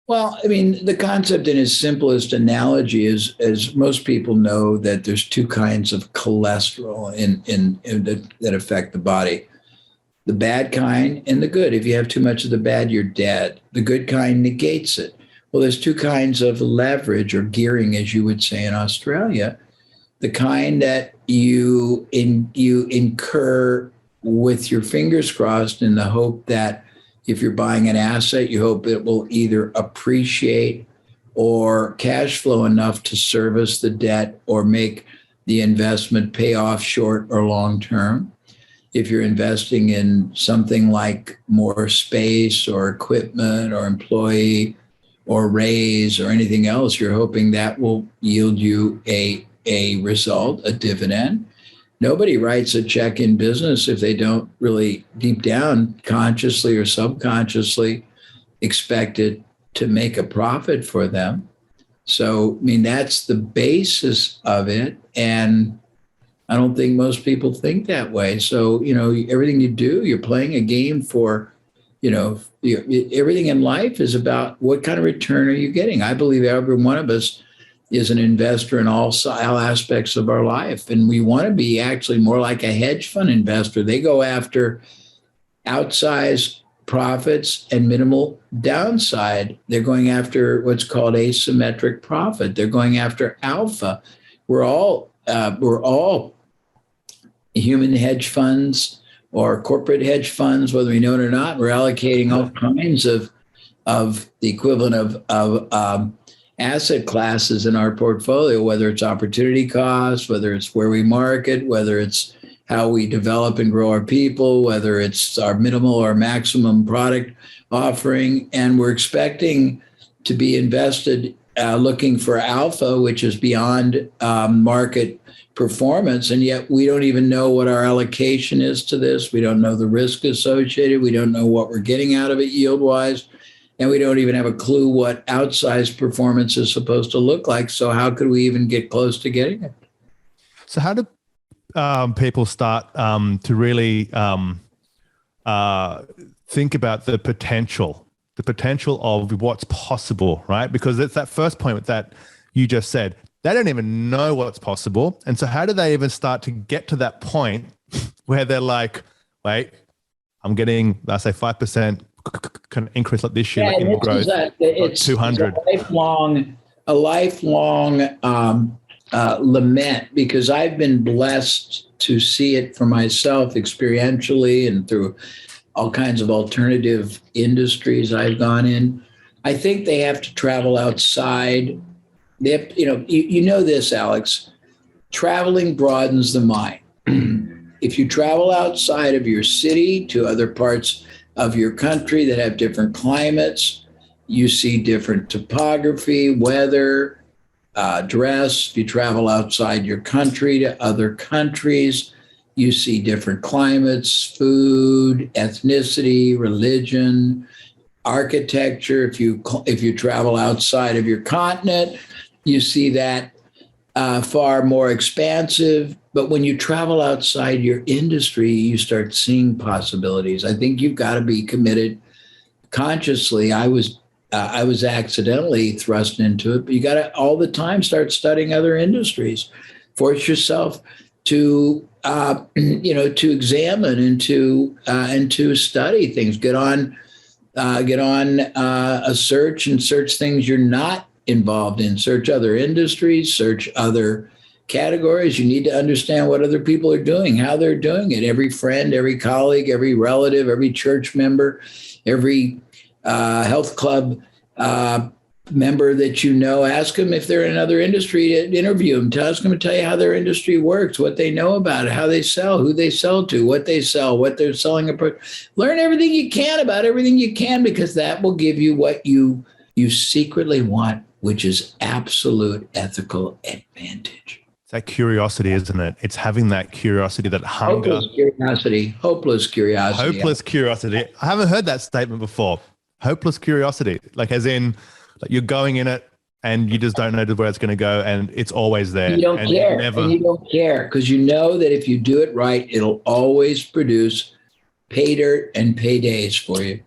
Well, I mean, the concept in its simplest analogy is, as most people know, that there's two kinds of cholesterol that affect the body: the bad kind and the good. If you have too much of the bad, you're dead. The good kind negates it. Well, there's two kinds of leverage or gearing, as you would say in Australia. The kind that you incur with your fingers crossed in the hope that if you're buying an asset, you hope it will either appreciate or cash flow enough to service the debt or make the investment pay off short or long term. If you're investing in something like more space or equipment or employee or raise or anything else, you're hoping that will yield you a result, a dividend. Nobody writes a check in business if they don't really deep down, consciously or subconsciously, expect it to make a profit for them. So, I mean, that's the basis of it. And I don't think most people think that way. So, everything you do, you're playing a game for, everything in life is about what kind of return are you getting? I believe every one of us is an investor in all aspects of our life. And we want to be actually more like a hedge fund investor. They go after outsized profits and minimal downside. They're going after what's called asymmetric profit. They're going after alpha. We're all human hedge funds or corporate hedge funds, whether we know it or not. We're allocating all kinds of the equivalent of asset classes in our portfolio, whether it's opportunity cost, whether it's where we market, whether it's how we develop and grow our people, whether it's our minimal or maximum product offering. And we're expecting to be invested looking for alpha, which is beyond market performance. And yet we don't even know what our allocation is to this. We don't know the risk associated. We don't know what we're getting out of it yield wise. And we don't even have a clue what outsized performance is supposed to look like. So how could we even get close to getting it? So how do people start to really think about the potential of what's possible, right? Because it's that first point that you just said. They don't even know what's possible. And so how do they even start to get to that point where they're like, wait, I'm getting, let's say 5% can increase like this year, like in growth, it's 200. A lifelong lament, because I've been blessed to see it for myself experientially and through all kinds of alternative industries I've gone in. I think they have to travel outside. They have, you know this, Alex. Traveling broadens the mind. If you travel outside of your city to other parts of your country that have different climates, you see different topography, weather, dress. If you travel outside your country to other countries, you see different climates, food, ethnicity, religion, architecture. If you travel outside of your continent, you see that far more expansive. But when you travel outside your industry, you start seeing possibilities. I think you've got to be committed consciously. I was accidentally thrust into it, but you got to all the time start studying other industries. Force yourself to to examine and to study things. Get on a search and search things you're not involved in. Search other industries. Search other categories. You need to understand what other people are doing, how they're doing it. Every friend, every colleague, every relative, every church member, every health club member that ask them if they're in another industry, to interview them. Ask them to tell you how their industry works, what they know about it, how they sell, who they sell to, what they sell, what they're selling. Learn everything you can about everything you can, because that will give you what you secretly want, which is absolute ethical advantage. It's that curiosity, isn't it? It's having that curiosity, that hunger. Hopeless curiosity. I haven't heard that statement before. Hopeless curiosity, like as in, like you're going in it and you just don't know where it's going to go, and it's always there. You don't care. And you don't care because you know that if you do it right, it'll always produce pay dirt and paydays for you.